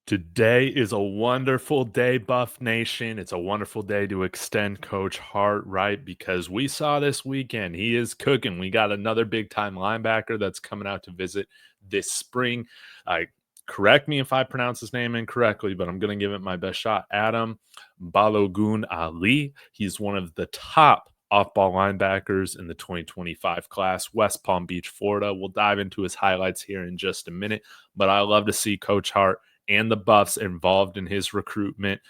Today is a wonderful day, Buff Nation. It's a wonderful day to extend Coach Hart, right? Because we saw this weekend, he is cooking. We got another big time linebacker that's coming out to visit this spring. Correct me if I pronounce his name incorrectly, but I'm going to give it my best shot. Adam Balogoun-Ali. He's one of the top off ball linebackers in the 2025 class, West Palm Beach, Florida. We'll dive into his highlights here in just a minute, but I love to see Coach Hart and the Buffs involved in his recruitment.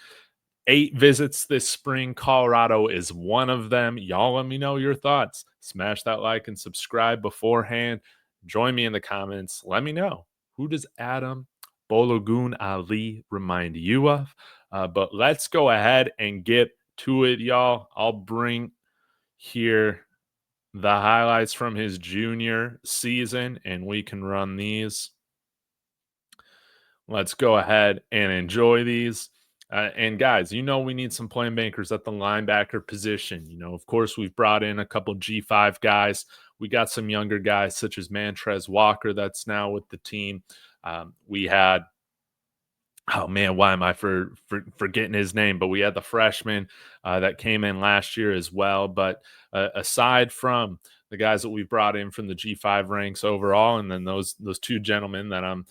8 visits this spring. Colorado is one of them. Y'all let me know your thoughts. Smash that like and subscribe beforehand. Join me in the comments. Let me know, who does Adam Balogoun-Ali remind you of? But let's go ahead and get to it, y'all. I'll bring here the highlights from his junior season, and we can run these. Let's go ahead and enjoy these. And guys, we need some playmakers at the linebacker position. Of course, we've brought in a couple G5 guys. We got some younger guys such as Mantrez Walker that's now with the team. We had, oh man, why am I forgetting his name? But we had the freshman that came in last year as well. But aside from the guys that we brought in from the G5 ranks overall, and then those two gentlemen that I'm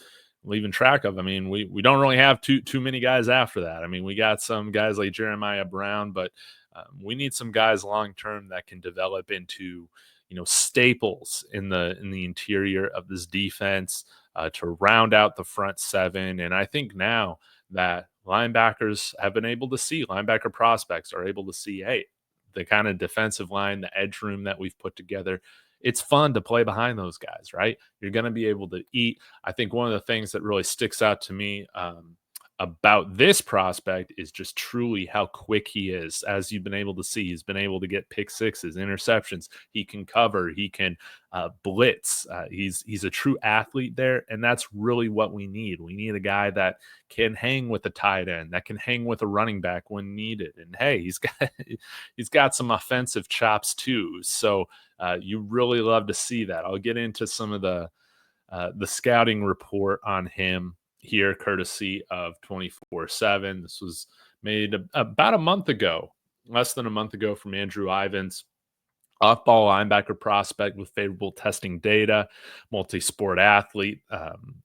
leaving track of. I mean, we don't really have too many guys after that. I mean, we got some guys like Jeremiah Brown, but we need some guys long term that can develop into staples in the interior of this defense to round out the front seven. And I think now that linebackers have been able to see, linebacker prospects are able to see, hey, the kind of defensive line, the edge room that we've put together, it's fun to play behind those guys, right? You're going to be able to eat. I think one of the things that really sticks out to me about this prospect is just truly how quick he is. As you've been able to see, he's been able to get pick sixes, interceptions. He can cover. He can blitz. He's a true athlete there, and that's really what we need. We need a guy that can hang with a tight end, that can hang with a running back when needed. And hey, he's got some offensive chops too. So you really love to see that. I'll get into some of the scouting report on him here, courtesy of 24/7. This was made about a month ago, less than a month ago, from Andrew Ivins. Off-ball linebacker prospect with favorable testing data, multi-sport athlete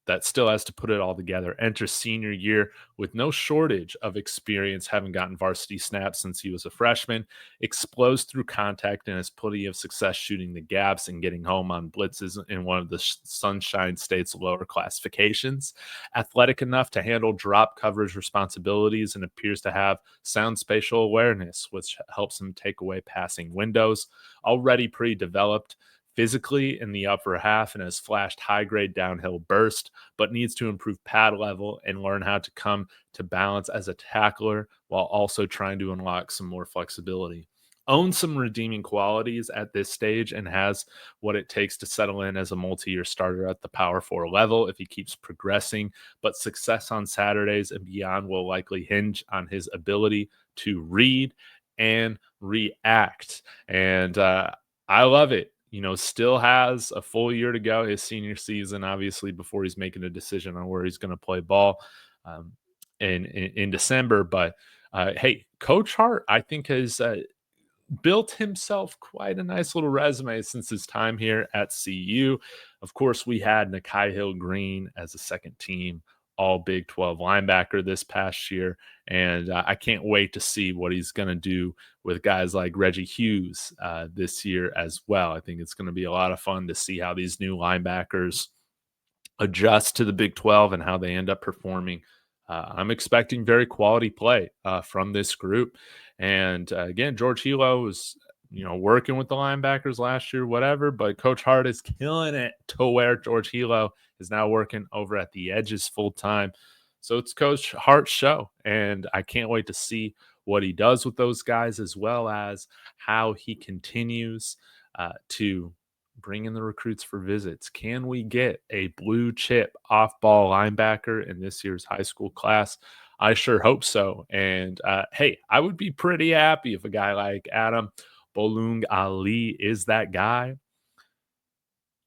that still has to put it all together. Enters senior year with no shortage of experience, having gotten varsity snaps since he was a freshman. Explodes through contact and has plenty of success shooting the gaps and getting home on blitzes in one of the Sunshine State's lower classifications. Athletic enough to handle drop coverage responsibilities and appears to have sound spatial awareness, which helps him take away passing windows. Already pretty developed physically in the upper half and has flashed high-grade downhill burst, but needs to improve pad level and learn how to come to balance as a tackler while also trying to unlock some more flexibility. Owns some redeeming qualities at this stage and has what it takes to settle in as a multi-year starter at the Power 4 level if he keeps progressing, but success on Saturdays and beyond will likely hinge on his ability to read and react. And I love it. Still has a full year to go, his senior season, obviously, before he's making a decision on where he's going to play ball um, in December. But hey, Coach Hart, I think, has built himself quite a nice little resume since his time here at CU. Of course, we had Nakai Hill-Green as a second team all Big 12 linebacker this past year. And I can't wait to see what he's going to do with guys like Reggie Hughes this year as well. I think it's going to be a lot of fun to see how these new linebackers adjust to the Big 12 and how they end up performing. I'm expecting very quality play from this group. And again, George Hilo was, working with the linebackers last year, whatever, but Coach Hart is killing it to where George Hilo is now working over at the edges full time. So it's Coach Hart's show. And I can't wait to see what he does with those guys, as well as how he continues to bring in the recruits for visits. Can we get a blue chip off ball linebacker in this year's high school class? I sure hope so. And hey, I would be pretty happy if a guy like Adam Balogoun-Ali is that guy.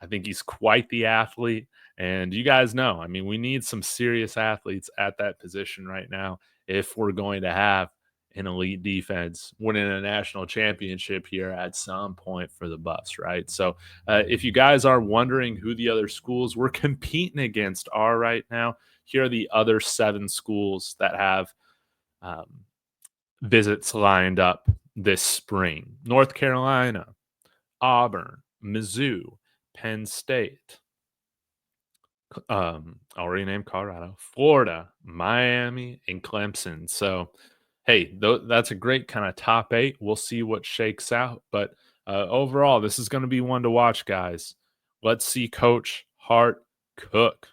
I think he's quite the athlete. And you guys know, I mean, we need some serious athletes at that position right now if we're going to have an elite defense winning a national championship here at some point for the Buffs, right? So, if you guys are wondering who the other schools we're competing against are right now, here are the other 7 schools that have um, visits lined up this spring: North Carolina, Auburn, Mizzou, Penn State, already named Colorado, Florida, Miami, and Clemson. So, hey, that's a great kind of top 8. We'll see what shakes out, but overall, this is going to be one to watch, guys. Let's see Coach Hart cook.